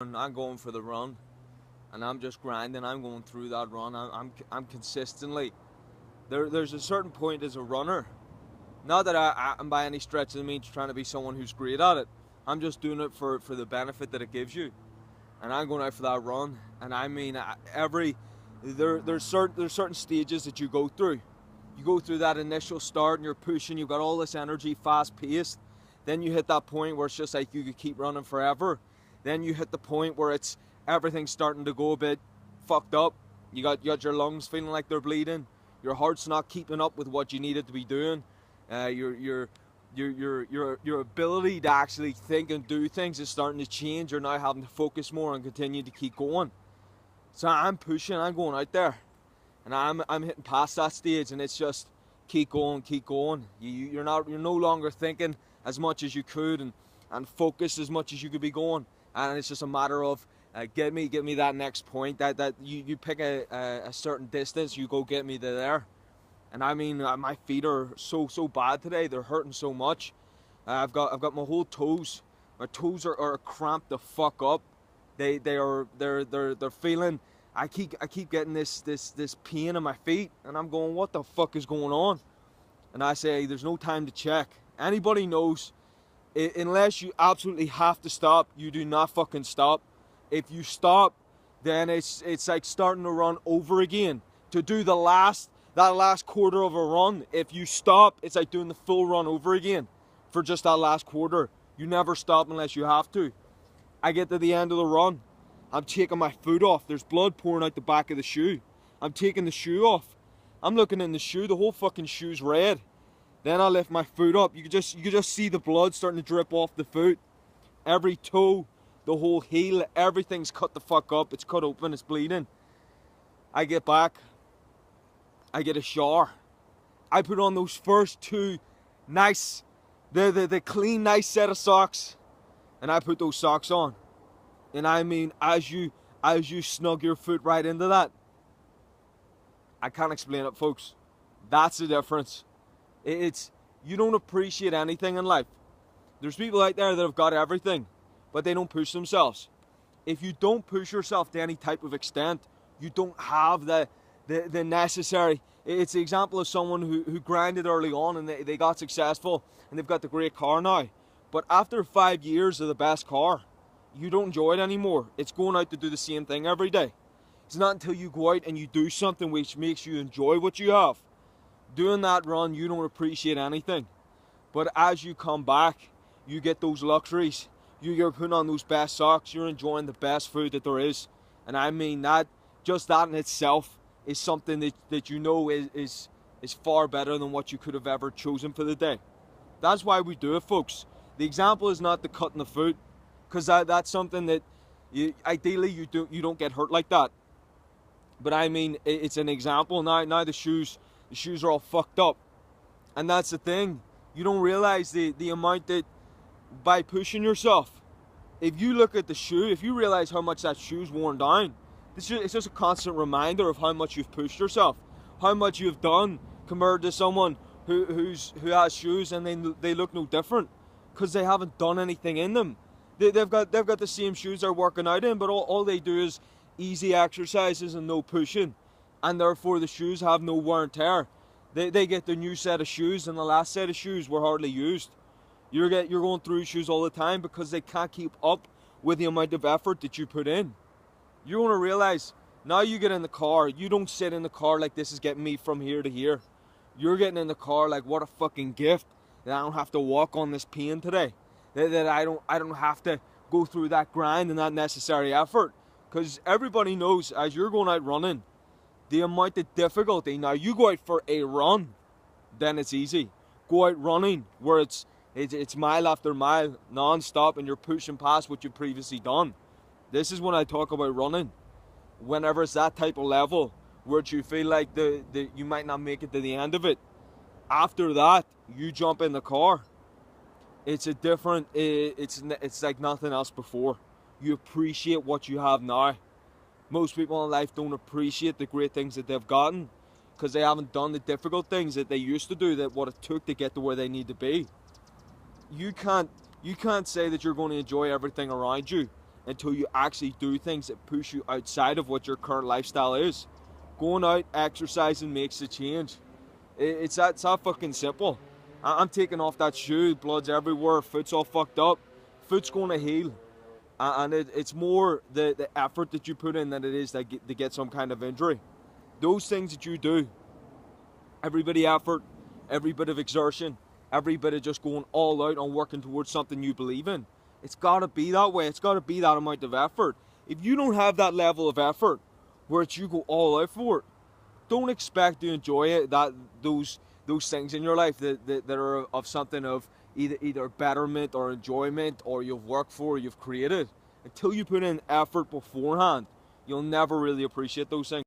I'm going for the run, and I'm just grinding. I'm going through that run. I'm consistently there's a certain point as a runner. Not that I'm by any stretch of the means trying to be someone who's great at it. I'm just doing it for the benefit that it gives you. And I'm going out for that run. And I mean, there's certain stages that you go through. You go through that initial start and you're pushing. You've got all this energy, fast paced. Then you hit that point where it's just like you could keep running forever. Then you hit the point where everything's starting to go a bit fucked up. You got your lungs feeling like they're bleeding. Your heart's not keeping up with what you need it to be doing. Your ability to actually think and do things is starting to change. You're now having to focus more and continue to keep going. So I'm pushing. I'm going out there, and I'm hitting past that stage, and it's just keep going, keep going. You're no longer thinking as much as you could and focus as much as you could be going. And it's just a matter of get me that next point. That you pick a certain distance, you go get me to there. And I mean, my feet are so bad today. They're hurting so much. I've got my whole toes. My toes are cramped the fuck up. They're feeling. I keep getting this pain in my feet, and I'm going, what the fuck is going on? And I say, there's no time to check. Anybody knows, unless you absolutely have to stop, you do not fucking stop. If you stop, then it's like starting to run over again. To do that last quarter of a run, if you stop, it's like doing the full run over again for just that last quarter. You never stop unless you have to. I get to the end of the run. I'm taking my foot off. There's blood pouring out the back of the shoe. I'm taking the shoe off. I'm looking in the shoe. The whole fucking shoe's red. Then I lift my foot up. You could just see the blood starting to drip off the foot. Every toe, the whole heel, everything's cut the fuck up. It's cut open. It's bleeding. I get back. I get a shower. I put on those first two nice, the clean, nice set of socks, and I put those socks on. And I mean, as you snug your foot right into that, I can't explain it, folks. That's the difference. It's you don't appreciate anything in life. There's people out there that have got everything, but they don't push themselves. If you don't push yourself to any type of extent, you don't have the necessary. It's the example of someone who grinded early on and they got successful and they've got the great car now. But after 5 years of the best car, you don't enjoy it anymore. It's going out to do the same thing every day. It's not until you go out and you do something which makes you enjoy what you have. Doing that run, you don't appreciate anything. But as you come back, you get those luxuries. You're putting on those best socks. You're enjoying the best food that there is. And I mean that, just that in itself is something that you know is far better than what you could have ever chosen for the day. That's why we do it, folks. The example is not the cutting the foot, because that's something that ideally you don't get hurt like that. But I mean, it's an example. Now the shoes are all fucked up, and that's the thing. You don't realize the amount that by pushing yourself. If you look at the shoe, if you realize how much that shoe's worn down, it's just a constant reminder of how much you've pushed yourself, how much you've done compared to someone who has shoes and they look no different because they haven't done anything in them. They've got the same shoes they're working out in, but all they do is easy exercises and no pushing, and therefore the shoes have no wear and tear. They get the new set of shoes, and the last set of shoes were hardly used. You're going through shoes all the time because they can't keep up with the amount of effort that you put in. You're going to realize, now you get in the car, you don't sit in the car like this is getting me from here to here. You're getting in the car like, what a fucking gift that I don't have to walk on this pain today. That I don't have to go through that grind and that necessary effort. Because everybody knows, as you're going out running, the amount of difficulty. Now you go out for a run, then it's easy. Go out running where it's mile after mile non-stop and you're pushing past what you've previously done. This is when I talk about running. Whenever it's that type of level where you feel like you might not make it to the end of it. After that, you jump in the car. It's a different, it's like nothing else before. You appreciate what you have now. Most people in life don't appreciate the great things that they've gotten because they haven't done the difficult things that they used to do, that what it took to get to where they need to be. You can't say that you're going to enjoy everything around you until you actually do things that push you outside of what your current lifestyle is. Going out, exercising makes a change. It's that fucking simple. I'm taking off that shoe, blood's everywhere, foot's all fucked up. Foot's going to heal. And it's more the effort that you put in than it is to get some kind of injury. Those things that you do, every bit of effort, every bit of exertion, every bit of just going all out on working towards something you believe in, it's got to be that way. It's got to be that amount of effort. If you don't have that level of effort where it's you go all out for it, don't expect to enjoy it. Those things in your life that are of something of either betterment or enjoyment, or you've worked for, or you've created. Until you put in effort beforehand, you'll never really appreciate those things.